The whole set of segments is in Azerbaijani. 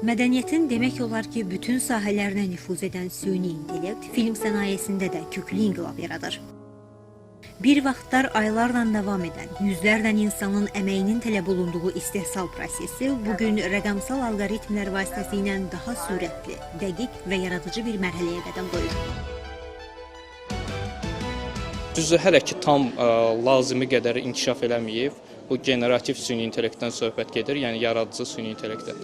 Mədəniyyətin demək olar ki, bütün sahələrinə nüfuz edən süni intellekt film sənayesində də köklü inqilab yaradır. Bir vaxtlar aylarla davam edən, yüzlərlə insanın əməyinin tələb olunduğu istehsal prosesi bugün rəqəmsal alqoritmlər vasitəsilə daha sürətli, dəqiq və yaradıcı bir mərhələyə qədəm qoyur. Düzdür, hələ ki tam lazımi qədər inkişaf eləməyib. Bu generativ süni intellektdən söhbət gedir, yəni yaradıcı süni intellektdən.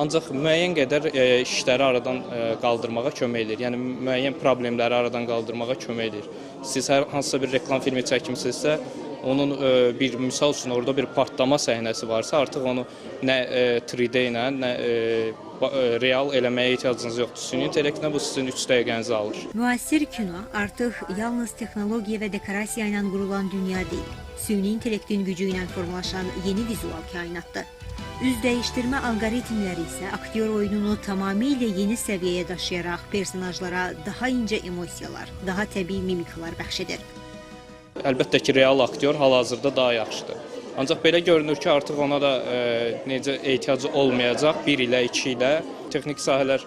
Ancaq müəyyən qədər işləri aradan qaldırmağa kömək edir. Yəni müəyyən problemləri aradan qaldırmağa kömək edir. Siz hər hansısa bir reklam filmi çəkimsinizsə, onun bir misal üçün orada bir partlama səhnəsi varsa, artıq onu nə 3D ilə, nə real eləməyə ehtiyacınız yoxdur. Süni intellektlə bu sizin 3 dəqiqənizi alır. Müasir kino artıq yalnız texnologiya və dekorasiya ilə qurulan dünya deyil. Süni intellektin gücü ilə formalaşan yeni vizual kainatdır. Üz dəyişdirmə alqoritmləri isə aktyor oyununu tamamilə yeni səviyyəyə daşıyaraq personajlara daha incə emosiyalar, daha təbii mimikalar bəxş edir. Əlbəttə ki, real aktyor hal-hazırda daha yaxşıdır. Ancaq belə görünür ki, artıq ona da necə ehtiyacı olmayacaq, 1 ilə, 2 ilə texnik sahələr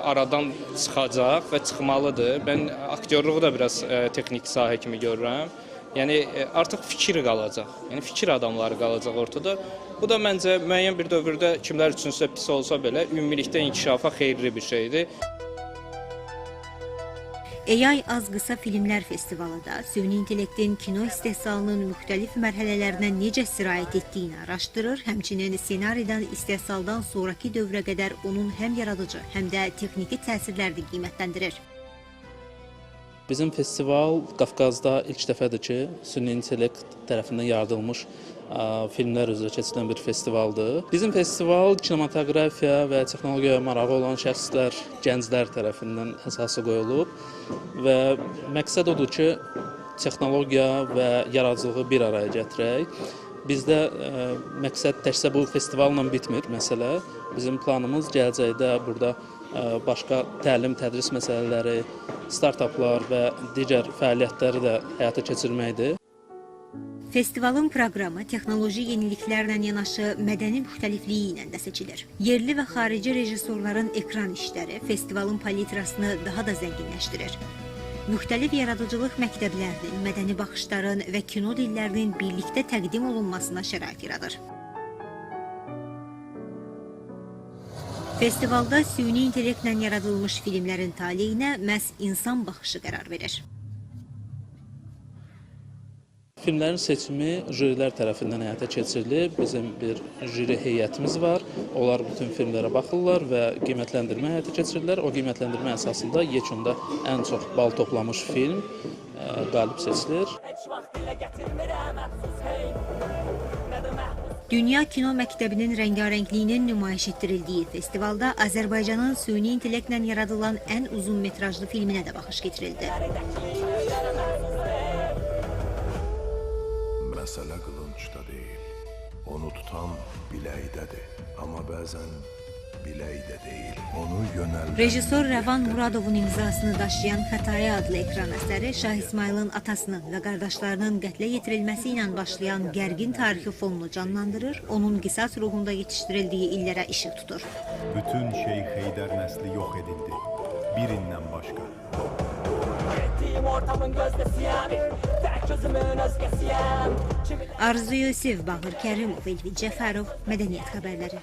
aradan çıxacaq və çıxmalıdır. Mən aktyorluğu da biraz texnik sahə kimi görürəm. Yəni artıq fikir qalacaq, yəni fikir adamları qalacaq ortada. Bu da məncə müəyyən bir dövrdə kimlər üçünsə pis olsa belə ümumilikdə inkişafa xeyirli bir şeydir. AI Az Qısa Filmlər Festivalı da süni intellektin kino istehsalının müxtəlif mərhələlərinə necə sirayət etdiyini araşdırır, həmçinin ssenaridən istehsaldan sonraki dövrə qədər onun həm yaradıcı, həm də texniki təsirlərini qiymətləndirir. Bizim festival Qafqazda ilk dəfədir ki, süni intellekt tərəfindən yaradılmış filmlər üzrə keçirilən bir festivaldır. Bizim festival kinematografiya və texnologiyaya marağı olan şəxslər, gənclər tərəfindən əsası qoyulub və məqsəd odur ki, texnologiya və yaradıcılığı bir araya gətirək. Bizdə məqsəd təkcə bu festivalla bitmir məsələ. Bizim planımız gələcəkdə burada başqa təlim, tədris məsələləri, startaplar və digər fəaliyyətləri də həyata keçirməkdir. Festivalın proqramı texnoloji yeniliklərlə yanaşı mədəni müxtəlifliyi ilə də seçilir. Yerli və xarici rejissorların ekran işləri festivalın palitrasını daha da zənginləşdirir. Müxtəlif yaradıcılıq məktəblərinin, mədəni baxışların və kino dillərinin birlikdə təqdim olunmasına şərait yaradır. Festivalda süni intellektlə yaradılmış filmlərin taleyinə məhz insan baxışı qərar verir. Filmlərin seçimi jürilər tərəfindən həyata keçirilir. Bizim bir jüri heyətimiz var. Onlar bütün filmlərə baxırlar və qiymətləndirmə həyata keçirirlər. O qiymətləndirmə əsasında yekunda ən çox bal toplamış film qalib seçilir. Dünya Kino Məktəbinin rəngarəngliyinin nümayiş etdirildiyi festivalda Azərbaycanın süni intellektlə yaradılan ən uzun metrajlı filminə də baxış getirildi. Məsələ qılınçda deyil, onu tutan biləkdədir. Amma bəzən biləkdə deyil, onu yönəldən... Rejissor Rəvan Muradovun imzasını daşıyan Xətaya adlı ekran əsəri Şah İsmailin atasının və qardaşlarının qətlə yetirilməsi ilə başlayan gərgin tarixi fonunu canlandırır, onun qisas ruhunda yetişdirildiyi illərə işıq tutur. Bütün Şeyx Heydər nəsli yox edildi, birindən başqa. Arzu Yusif, Bağır Kərimov, Elvin Cəfərov, Mədəniyyət xəbərləri.